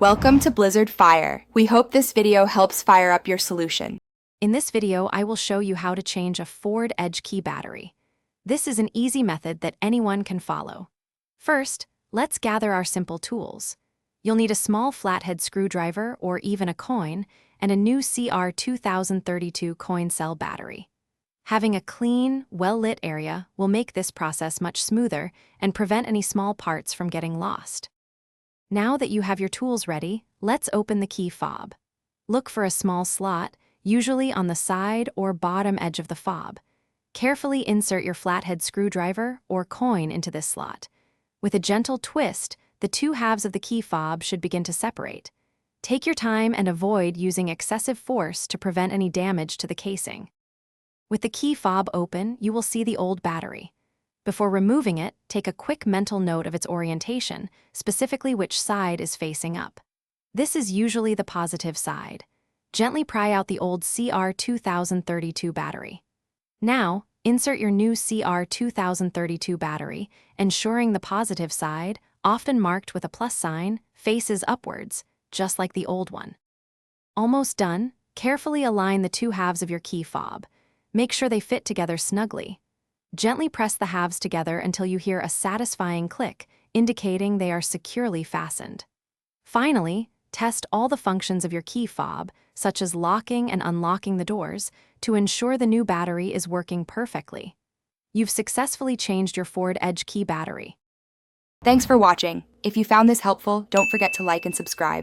Welcome to Blizzard Fire. We hope this video helps fire up your solution. In this video, I will show you how to change a Ford Edge key battery. This is an easy method that anyone can follow. First, let's gather our simple tools. You'll need a small flathead screwdriver or even a coin and a new CR2032 coin cell battery. Having a clean, well-lit area will make this process much smoother and prevent any small parts from getting lost. Now that you have your tools ready, let's open the key fob. Look for a small slot, usually on the side or bottom edge of the fob. Carefully insert your flathead screwdriver or coin into this slot. With a gentle twist, the two halves of the key fob should begin to separate. Take your time and avoid using excessive force to prevent any damage to the casing. With the key fob open, you will see the old battery. Before removing it, take a quick mental note of its orientation, specifically which side is facing up. This is usually the positive side. Gently pry out the old CR2032 battery. Now, insert your new CR2032 battery, ensuring the positive side, often marked with a plus sign, faces upwards, just like the old one. Almost done, carefully align the two halves of your key fob. Make sure they fit together snugly. Gently press the halves together until you hear a satisfying click, indicating they are securely fastened. Finally, test all the functions of your key fob, such as locking and unlocking the doors, to ensure the new battery is working perfectly. You've successfully changed your Ford Edge key battery. Thanks for watching. If you found this helpful, don't forget to like and subscribe.